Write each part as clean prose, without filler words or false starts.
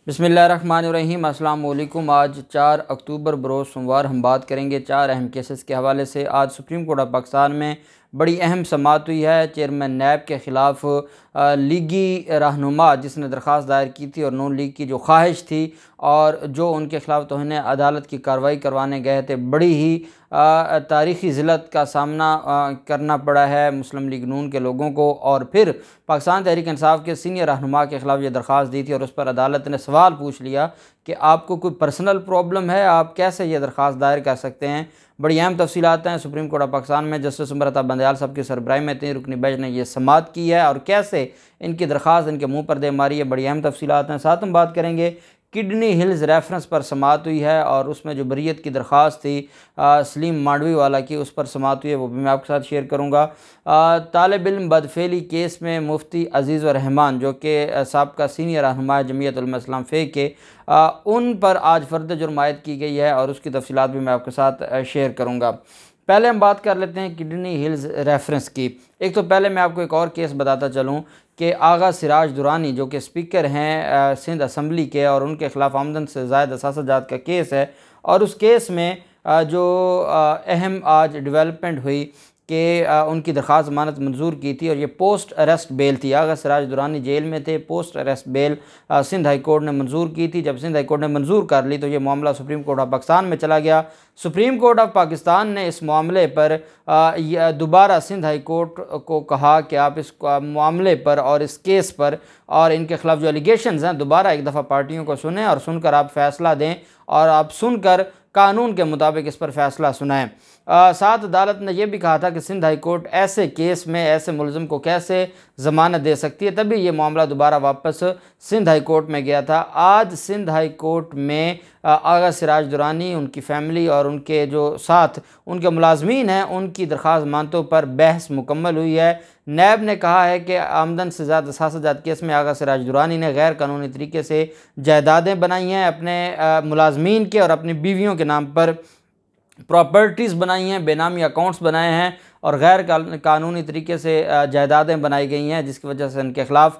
बिस्मिल्लाहिर्रहमानिर्रहीम। अस्सलाम वालेकुम। आज 4 अक्टूबर बरोज़ सोमवार हम बात करेंगे 4 अहम केसेस के हवाले से। आज सुप्रीम कोर्ट ऑफ पाकिस्तान में बड़ी अहम समाअत हुई है। चेयरमैन नैब के ख़िलाफ़ लीगी रहनुमा जिसने दरख्वास्त दायर की थी और नून लीग की जो ख्वाहिश थी और जो उनके ख़िलाफ़ तौहीन अदालत की कार्रवाई करवाने गए थे, बड़ी ही तारीख़ी ज़िल्लत का सामना करना पड़ा है मुस्लिम लीग नून के लोगों को। और फिर पाकिस्तान तहरीक इंसाफ के सीनियर रहनुमा के ख़िलाफ़ ये दरख्वास्त दी थी और उस पर अदालत ने सवाल पूछ लिया कि आपको कोई पर्सनल प्रॉब्लम है, आप कैसे ये दरख्वास्त दायर कर सकते हैं। बड़ी अहम तफसीलात हैं। सुप्रीम कोर्ट ऑफ पाकिस्तान में जस्टिस उमर अता बंदयाल साहब की सरबराही में 3 रुकनी बेंच ने यह समाअत की है और कैसे इनकी दरख्वास्त इनके मुँह पर दे मारी है। बड़ी अहम तफसीलात हैं। साथ हम बात करेंगे किडनी हिल्स रेफरेंस पर समाअत हुई है और उसमें जो बरीयत की दरख्वास्त थी सलीम मांडवी वाला की, उस पर समाअत हुई है, वो भी मैं आपके साथ शेयर करूँगा। तालिब इल्म बदफेली केस में मुफ्ती अजीज़ व रहमान जो कि साबका सीनियर रहनुमा जमीयत उलमा इस्लाम फ़े के, उन पर आज फ़र्द जुर्म आयद की गई है और उसकी तफसीलात भी मैं आपके साथ शेयर करूँगा। पहले हम बात कर लेते हैं किडनी हिल्स रेफरेंस की। एक तो पहले मैं आपको एक और केस बताता चलूँ कि आगा सिराज दुरानी जो कि स्पीकर हैं सिंध असम्बली के और उनके ख़िलाफ़ आमदन से ज़ायद असासाजात का केस है और उस केस में जो अहम आज डेवलपमेंट हुई कि उनकी दरख्वास्त ज़मानत मंजूर की थी और ये पोस्ट अरेस्ट बेल थी। आगा सिराज दुरानी जेल में थे, post arrest bail Sindh high court ने मंजूर की थी। जब सिंध हाई कोर्ट ने मंजूर कर ली तो ये मामला सुप्रीम कोर्ट ऑफ पाकिस्तान में चला गया। सुप्रीम कोर्ट ऑफ पाकिस्तान ने इस मामले पर दोबारा सिंध हाई कोर्ट को कहा कि आप इस मामले पर और इस केस पर और इनके ख़िलाफ़ जो एलिगेशंस हैं दोबारा एक दफ़ा पार्टियों को सुनें और सुनकर आप फ़ैसला दें और आप सुनकर कानून के मुताबिक इस पर फ़ैसला सुनाएं। साथ अदालत ने यह भी कहा था कि सिंध हाई कोर्ट ऐसे केस में ऐसे मुलज़िम को कैसे ज़मानत दे सकती है, तभी ये मामला दोबारा वापस सिंध हाई कोर्ट में गया था। आज सिंध हाई कोर्ट में आगा सिराज दुरानी, उनकी फ़ैमिली और उनके जो साथ उनके मुलाजमीन हैं, उनकी दरख्वास्त ज़मानतों पर बहस मुकम्मल हुई है। नैब ने कहा है कि आमदन से ज़्यादा असासाजात केस में आगा सिराज दुरानी ने गैर कानूनी तरीके से जायदादें बनाई हैं अपने मुलाजमीन के और अपनी बीवियों के नाम पर प्रॉपर्टीज़ बनाई हैं, बेनामी अकाउंट्स बनाए हैं और गैर कानूनी तरीके से जायदादें बनाई गई हैं, जिसकी वजह से इनके ख़िलाफ़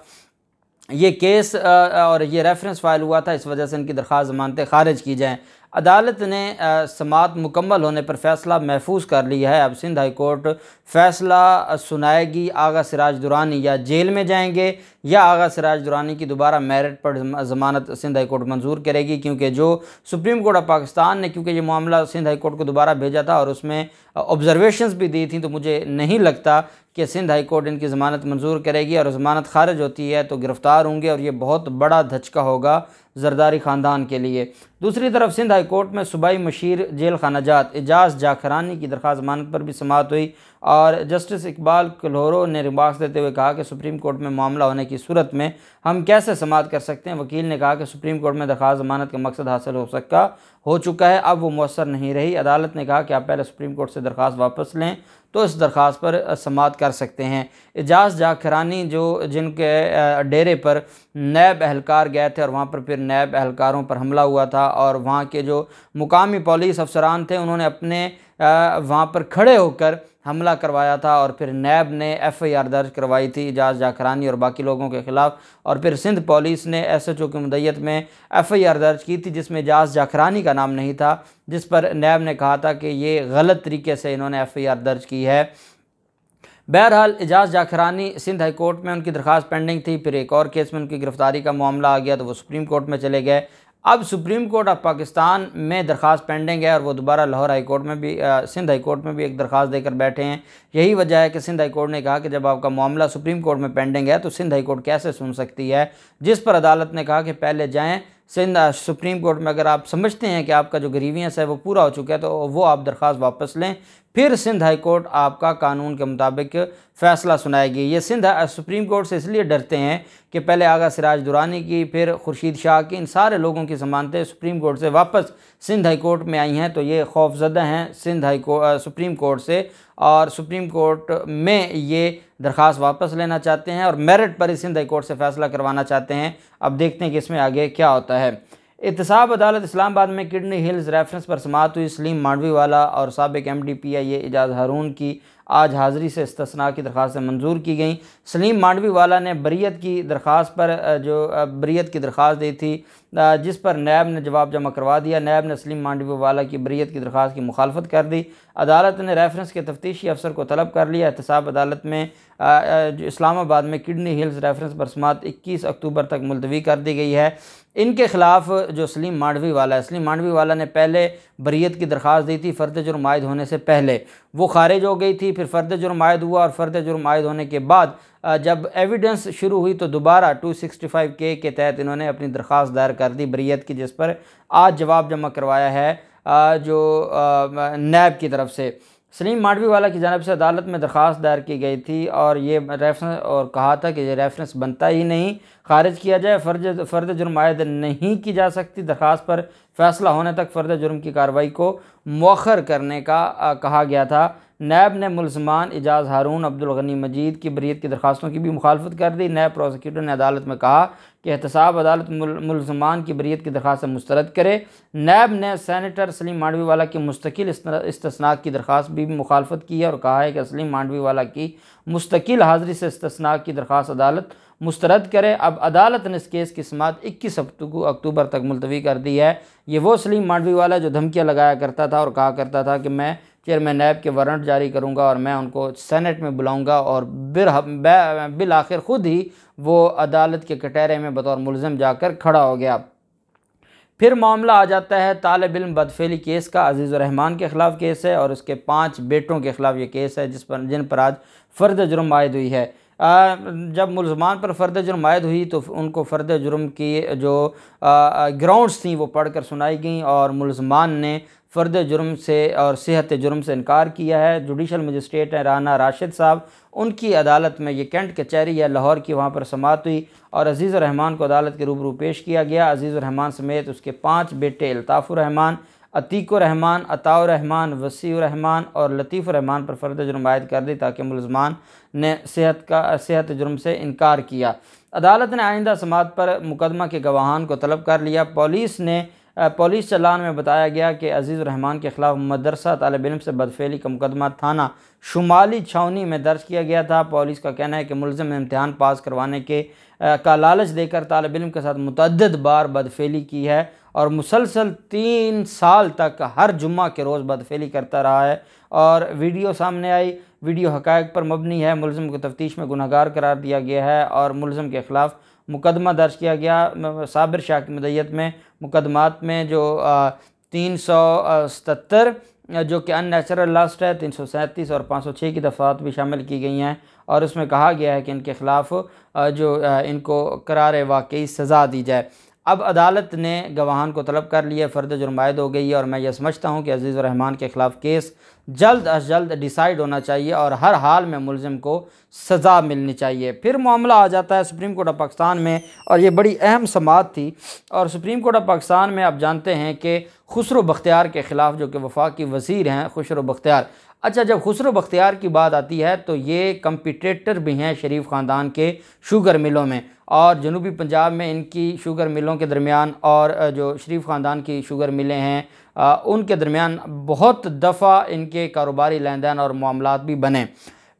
ये केस और ये रेफरेंस फ़ाइल हुआ था। इस वजह से इनकी दरख्वास्त ज़मानतें ख़ारिज की जाएँ। अदालत ने समाअत मुकम्मल होने पर फ़ैसला महफूज कर लिया है। अब सिंध हाई कोर्ट फ़ैसला सुनाएगी आगा सिराज दुरानी या जेल में जाएंगे या आगा सिराज दुरानी की दोबारा मेरिट पर ज़मानत सिंध हाई कोर्ट मंजूर करेगी, क्योंकि जो सुप्रीम कोर्ट ऑफ पाकिस्तान ने क्योंकि ये मामला सिंध हाई कोर्ट को दोबारा भेजा था और उसमें ऑब्जर्वेशंस भी दी थी, तो मुझे नहीं लगता कि सिंध हाई कोर्ट इनकी ज़मानत मंजूर करेगी और ज़मानत खारिज होती है तो गिरफ़्तार होंगे और ये बहुत बड़ा धचका होगा जरदारी ख़ानदान के लिए। दूसरी तरफ सिंध हाई कोर्ट में सूबाई मशीर जेल खानाजात एजाज़ जाखरानी की दरख्वास्त ज़मानत पर भी समाअत हुई और जस्टिस इकबाल कल्होरो ने रिमार्क्स देते हुए कहा कि सुप्रीम कोर्ट में मामला होने की सूरत में हम कैसे समाअत कर सकते हैं। वकील ने कहा कि सुप्रीम कोर्ट में दरख्वास्त ज़मानत का मकसद हासिल हो चुका है, अब वो मौसर नहीं रही। अदालत ने कहा कि आप पहले सुप्रीम कोर्ट से दरख्वास्त वापस लें तो इस दरख्वास्त पर समाअत कर सकते हैं। एजाज़ जाखरानी जिनके डेरे पर नैब एहलकार गए थे और वहाँ पर फिर नैब एहलकारों पर हमला हुआ था और वहाँ के जो मुकामी पुलिस अफसरान थे उन्होंने अपने वहाँ पर खड़े होकर हमला करवाया था और फिर नैब ने FIR दर्ज करवाई थी एजाज़ जाखरानी और बाकी लोगों के ख़िलाफ़ और फिर सिंध पुलिस ने SHO की मुद्दत में FIR दर्ज की थी जिसमें एजाज़ जाखरानी का नाम नहीं था, जिस पर नैब ने कहा था कि ये गलत तरीके से इन्होंने FIR दर्ज की है। बहरहाल एजाज़ जाखरानी सिंध हाई कोर्ट में उनकी दरख्वास्त पेंडिंग थी, फिर एक और केस में उनकी गिरफ़्तारी का मामला आ गया तो वो सुप्रीम कोर्ट में चले गए। अब सुप्रीम कोर्ट ऑफ पाकिस्तान में दरख्वास्त पेंडिंग है और वो दोबारा लाहौर हाई कोर्ट में भी सिंध हाई कोर्ट में भी एक दरख्वास्त देकर बैठे हैं। यही वजह है कि सिंध हाई कोर्ट ने कहा कि जब आपका मामला सुप्रीम कोर्ट में पेंडिंग है तो सिंध हाई कोर्ट कैसे सुन सकती है, जिस पर अदालत ने कहा कि पहले जाएँ सुप्रीम कोर्ट में, अगर आप समझते हैं कि आपका जो ग्रीवियंस है वो पूरा हो चुका है तो वो आप दरख्वास्त वापस लें, फिर सिंध हाई कोर्ट आपका कानून के मुताबिक फ़ैसला सुनाएगी। ये सुप्रीम कोर्ट से इसलिए डरते हैं कि पहले आगा सिराज दुरानी की, फिर खुर्शीद शाह की, इन सारे लोगों की ज़मानतें सुप्रीम कोर्ट से वापस सिंध हाई कोर्ट में आई हैं, तो ये खौफज़दा हैं सुप्रीम कोर्ट से और सुप्रीम कोर्ट में ये दरख्वास्त वापस लेना चाहते हैं और मेरिट पर ही सिंध हाई कोर्ट से फ़ैसला करवाना चाहते हैं। अब देखते हैं कि इसमें आगे क्या होता है। एहतसाब अदालत इस्लामाबाद में किडनी हिल्स रेफरेंस पर समाअत हुई। सलीम मांडवी वाला और साबिक MD PIA एजाज हारून की आज हाज़िरी से इस्तिस्ना की दरख्वास्तें मंजूर की गई। सलीम मांडवी वाला ने बरीयत की दरख्वास्त पर जो बरीयत की दरख्वास्त दी थी, जिस पर नैब ने जवाब जमा करवा दिया। नैब ने सलीम मांडवी वाला की बरीयत की दरख्वास्त की मुखालफत कर दी। अदालत ने रेफरेंस के तफ्तीशी अफसर को तलब कर लिया। एहतसाब अदालत में जो इस्लामाबाद में किडनी हिल्स रेफरेंस पर समाअत 21 अक्टूबर तक मुलतवी कर दी गई है। इनके ख़िलाफ़ जो सलीम मांडवी वाला है, सलीम मांडवी वाला ने पहले बरीयत की दरख्वास्त दी थी फ़र्द जुर्म आयद होने से पहले, वो खारिज हो गई थी। फिर फ़र्द जुर्म आयद हुआ और फ़र्द जुर्म आयद होने के बाद जब एविडेंस शुरू हुई तो दोबारा 265K के तहत इन्होंने अपनी दरख्वास्त दायर कर दी बरीयत की, जिस पर आज जवाब जमा करवाया है जो नैब की तरफ से। सलीम मांडवी वाला की जानिब से अदालत में दरख्वास्त दायर की गई थी और ये रेफरेंस और कहा था कि ये रेफरेंस बनता ही नहीं, खारिज किया जाए, फ़र्द जुर्म आयद नहीं की जा सकती। दरख्वास्त पर फ़ैसला होने तक फ़र्द जुर्म की कार्रवाई को मौखर करने का कहा गया था। नैब ने मुलज़मान इजाज़ हारून, अब्दुल गनी मजीद की बरीयत की दरख्वास्तों की भी मुखालफत कर दी। नैब प्रोसिक्यूटर ने अदालत में कहा कि एहतसाब अदालत मुलज़मान की बरीयत की दरख्वास्त मुस्तरद करे। नैब ने सेनेटर सलीम मांडवी वाला की मुस्तकिल इस्तिस्ना की दरख्वास्त भी मुखालफत की है और कहा है कि सलीम मांडवी वाला की मुस्तकिल हाज़िरी से इस्तिस्ना की दरख्वास्त अदालत मुस्तरद करे। अब अदालत ने इस केस की समाअत 21 अक्टूबर तक मुलतवी कर दी है। ये वो सलीम मांडवी वाला जो धमकियाँ लगाया करता था और कहा करता था कि मैं चेयरमैन नैब के वारंट जारी करूंगा और मैं उनको सेनेट में बुलाऊंगा, और बिल आखिर ख़ुद ही वो अदालत के कटहरे में बतौर मुलज़िम जाकर खड़ा हो गया। फिर मामला आ जाता है तालिब इल्म बदफेली केस का। अजीज़ुर रहमान के ख़िलाफ़ केस है और उसके 5 बेटों के ख़िलाफ़ ये केस है जिन पर आज फ़र्द जुर्म आयद हुई है। जब मुलज़मान पर फ़र्द जुर्म आयद हुई तो उनको फ़र्द जुर्म की जो ग्राउंड्स थी वो पढ़ कर सुनाई गई और मुलज़मान ने फ़र्द जुर्म से और सेहत जुर्म से इनकार किया है। जुडिशल मजिस्ट्रेट हैं राना राशिद साहब, उनकी अदालत में ये कैंट कचहरी है लाहौर की, वहाँ पर समाअत हुई और अजीज़ुर रहमान को अदालत के रूबरू पेश किया गया। अजीज़ुर रहमान समेत उसके 5 बेटे अल्ताफ़ुर रहमान, अतीकुर रहमान, अताउर रहमान, वसीउर रहमान और लतीफ़ुर रहमान पर फ़र्द जुर्म आयद कर दी ताकि मुलज़मान ने सेहत जुर्म से इनकार किया। अदालत ने आइंदा समाअत पर मुकदमा के गवाहान को तलब कर लिया। पुलिस चलान में बताया गया कि अजीज़ुर रहमान के ख़िलाफ़ मदरसा तालिब इल्म से बदफेली का मुकदमा थाना शुमाली छावनी में दर्ज किया गया था। पुलिस का कहना है कि मुलज़िम ने इम्तिहान पास करवाने का लालच देकर तालिब इल्म के साथ मुतअद्दिद बार बदफेली की है और मुसलसल 3 साल तक हर जुम्मा के रोज़ बदफेली करता रहा है और वीडियो सामने आई। वीडियो हक़ाइक़ पर मबनी है। मुलज़िम को तफ्तीश में गुनहगार करार दिया गया है और मुलज़िम के ख़िलाफ़ मुकदमा दर्ज किया गया। साबिर शाह की मदय्यत में मुकदमात में जो 377 जो कि अननेचुरल लास्ट है, 337 और 506 की दफ़ात भी शामिल की गई हैं और उसमें कहा गया है कि इनके ख़िलाफ़ जो इनको करार वाक़ई सज़ा दी जाए। अब अदालत ने गवाहान को तलब कर लिया, फ़र्द जुर्म आयद हो गई है और मैं ये समझता हूँ कि अजीज़ुर रहमान के ख़िलाफ़ केस जल्द अज जल्द डिसाइड होना चाहिए और हर हाल में मुलज़िम को सज़ा मिलनी चाहिए। फिर मामला आ जाता है सुप्रीम कोर्ट ऑफ पाकिस्तान में और ये बड़ी अहम समाअत थी और सुप्रीम कोर्ट ऑफ पाकिस्तान में आप जानते हैं कि खुसरो बख्तियार के ख़िलाफ़ जो कि वफाकी वज़ीर हैं खुसरो बख्तियार। अच्छा, जब खुसरो बख्तियार की बात आती है तो ये कंपटीटर भी हैं शरीफ ख़ानदान के शुगर मिलों में और जनूबी पंजाब में इनकी शुगर मिलों के दरमियान और जो शरीफ ख़ानदान की शुगर मिलें हैं उनके दरमियान बहुत दफ़ा इनके कारोबारी लेन देन और मामलात भी बने।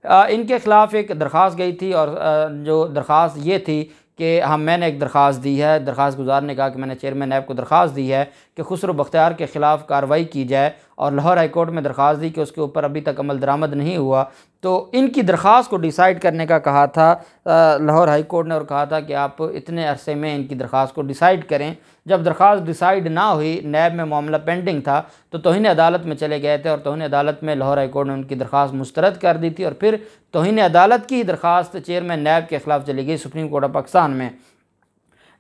इनके ख़िलाफ़ एक दरख्वास्त गई थी और जो दरख्वास्त ये थी कि मैंने एक दरख्वास्त दी है, दरख्वास्त गुजार ने कहा कि मैंने चेयरमैन नैब को दरख्वास्त दी है कि खुसरो बख्तियार के ख़िलाफ़ कार्रवाई की जाए और लाहौर हाई कोर्ट में दरख्वास्त दी कि उसके ऊपर अभी तक अमल दरामद नहीं हुआ। तो इनकी दरख्वास्त को डिसाइड करने का कहा था लाहौर हाई कोर्ट ने और कहा था कि आप इतने अरसे में इनकी दरख्वास्त को डिसाइड करें। जब दरख्वास्त डिसाइड ना हुई, नैब में मामला पेंडिंग था, तो तौहीन अदालत में चले गए थे और तौहीन अदालत में लाहौर हाई कोर्ट ने उनकी दरख्वास्त मुस्तरद कर दी थी और फिर तौहीन अदालत की दरख्वास्त चेयरमैन नैब के ख़िलाफ़ चली गई सुप्रीम कोर्ट ऑफ पाकिस्तान में,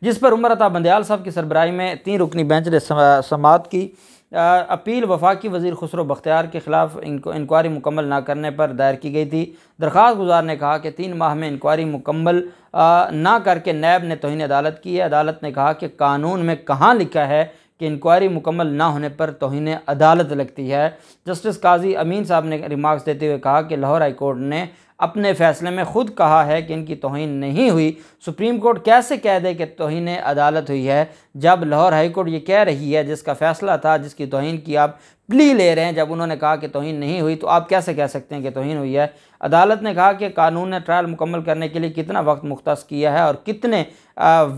जिस पर उमर अता बंदयाल साहब की सरबराही में 3 रुकनी बेंच ने समाअत की। अपील वफाकी वज़ीर खुसरो बख्तियार के ख़िलाफ़ इंक्वायरी मुकम्मल ना करने पर दायर की गई थी। दरख्वास्त गुजार ने कहा कि 3 माह में इंक्वायरी मुकम्मल ना करके नैब ने तौहीन अदालत की है। अदालत ने कहा कि कानून में कहाँ लिखा है कि इंक्वायरी मुकम्मल ना होने पर तौहीन अदालत लगती है। जस्टिस काजी अमीन साहब ने रिमार्क्स देते हुए कहा कि लाहौर हाई कोर्ट ने अपने फ़ैसले में ख़ुद कहा है कि इनकी तौहीन नहीं हुई। सुप्रीम कोर्ट कैसे कह दे कि तौहीन अदालत हुई है, जब लाहौर हाई कोर्ट ये कह रही है, जिसका फ़ैसला था, जिसकी तौहीन की आप प्ली ले रहे हैं, जब उन्होंने कहा कि तौहीन नहीं हुई, तो आप कैसे कह सकते हैं कि तौहीन हुई है। अदालत ने कहा कि कानून ने ट्रायल मुकम्मल करने के लिए कितना वक्त मुख्तस किया है और कितने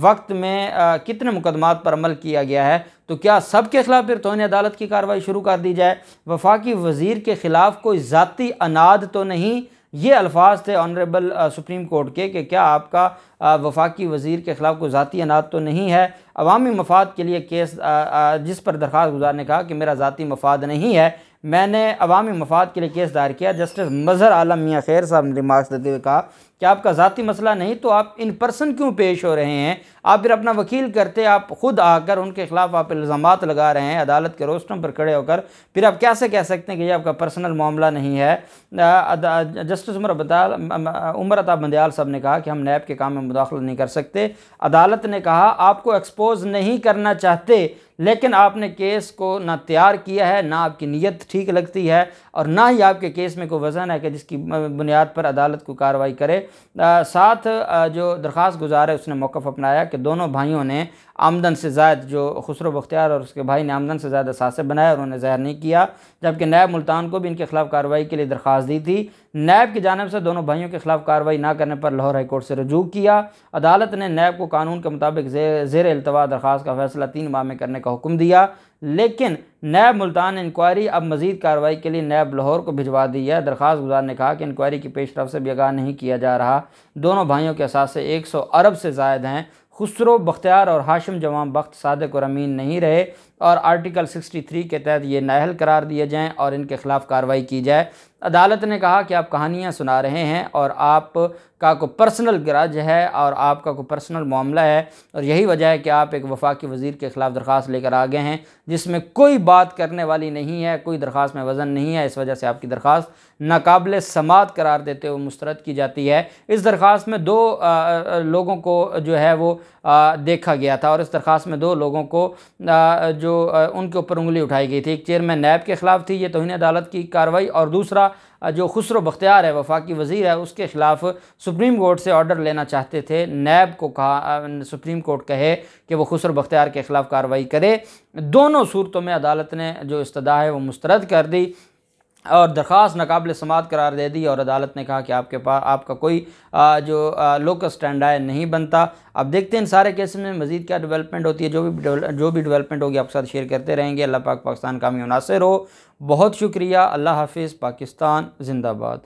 वक्त में कितने मुकदमात पर अमल किया गया है, तो क्या सब के ख़िलाफ़ फिर तौहीन अदालत की कार्रवाई शुरू कर दी जाए। वफाकी वज़ीर के ख़िलाफ़ कोई ज़ाती अनाद तो नहीं, ये अल्फाज थे ऑनरेबल सुप्रीम कोर्ट के कि क्या आपका वफाकी वज़ीर के ख़िलाफ़ कोई ज़ाती अनाद तो नहीं है। अवामी मफाद के लिए केस जिस पर दरख्वास्त गुजार ने कहा कि मेरा ज़ाती मफाद नहीं है, मैंने अवामी मफाद के लिए केस दायर किया। जस्टिस मज़हर आलम मियाँ खैर साहब ने रिमार्क्स देते हुए कहा कि आपका ज़ाती मसला नहीं तो आप इन पर्सन क्यों पेश हो रहे हैं, आप फिर अपना वकील करते, आप ख़ुद आकर उनके ख़िलाफ़ आप इल्ज़ामात लगा रहे हैं अदालत के रोस्टम पर खड़े होकर, फिर आप कैसे कह सकते हैं कि ये आपका पर्सनल मामला नहीं है। जस्टिस उमर अता बंदयाल साहब ने कहा कि हम नैब के काम में मुदाखलत नहीं कर सकते। अदालत ने कहा आपको एक्सपोज नहीं करना चाहते, लेकिन आपने केस को ना तैयार किया है, ना आपकी नीयत ठीक लगती है और ना ही आपके केस में कोई वज़न है कि जिसकी बुनियाद पर अदालत को कार्रवाई करे। साथ जो दरख्वास्त गुजार है उसने मौक़िफ़ अपनाया कि दोनों भाइयों ने आमदन से ज़ायद, जो खुसरो बख्तियार और उसके भाई ने आमदन से ज़्यादा असासे बनाए और उन्हें ज़ाहिर नहीं किया, जबकि नैब मुल्तान को भी इनके ख़िलाफ़ कार्रवाई के लिए दरख्वास्त दी थी। नैब की जानिब से दोनों भाइयों के ख़िलाफ़ कार्रवाई ना करने पर लाहौर हाई कोर्ट से रजू किया। अदालत ने नैब को कानून के मुताबिक ज़ेर इल्तवा दरख्वास्त का फ़ैसला 3 माह में करने का हुक्म दिया, लेकिन नैब मुल्तान ने इंक्वायरी अब मज़ीद कार्रवाई के लिए नैब लाहौर को भिजवा दी है। दरख्वास्त गुजार ने कहा कि इंक्वायरी की पेशरफ से भी आगाह नहीं किया जा रहा। दोनों भाइयों के असासे 100 अरब से ज़ायद हैं। खुसरो बख्तियार और हाशिम जवान बख्त सादिक और अमीन नहीं रहे और आर्टिकल 63 के तहत ये नाअहल करार दिए जाएँ और इनके ख़िलाफ़ कार्रवाई की जाए। अदालत ने कहा कि आप कहानियाँ सुना रहे हैं और आपका कोई पर्सनल ग्रज है और आपका कोई पर्सनल मामला है और यही वजह है कि आप एक वफाकी वज़ीर के ख़िलाफ़ दरख्वास्त लेकर आ गए हैं जिसमें कोई बात करने वाली नहीं है, कोई दरख्वास्त में वज़न नहीं है। इस वजह से आपकी दरख्वास्त नाकाबिल समात करार देते हुए मुस्तरद की जाती है। इस दरख्वास्त में 2 लोगों को जो है वो देखा गया था और इस दरख्वास्त में 2 लोगों को जो उनके ऊपर उंगली उठाई गई थी। एक चेयरमैन नैब के ख़िलाफ़ थी ये तौहीन अदालत की कार्रवाई और दूसरा जो खुसरो बख्तियार है वफाकी वज़ीर है उसके ख़िलाफ़ सुप्रीम कोर्ट से ऑर्डर लेना चाहते थे। नैब को कहा सुप्रीम कोर्ट कहे कि वो खुसरो बख्तियार के ख़िलाफ़ कार्रवाई करे। दोनों सूरतों में अदालत ने जो इस्तदा है वो मुस्तरद कर दी और दरख्वास्त नाकाबिल समात करार दे दी और अदालत ने कहा कि आपका कोई जो लोकल स्टैंड है नहीं बनता। अब देखते हैं इन सारे केस में मज़ीद क्या डेवलपमेंट होती है। जो भी डेवलपमेंट होगी आपके साथ शेयर करते रहेंगे। अल्लाह पाक पाकिस्तान कामयाब नासिर हो। बहुत शुक्रिया। अल्लाह हाफिज़। पाकिस्तान जिंदाबाद।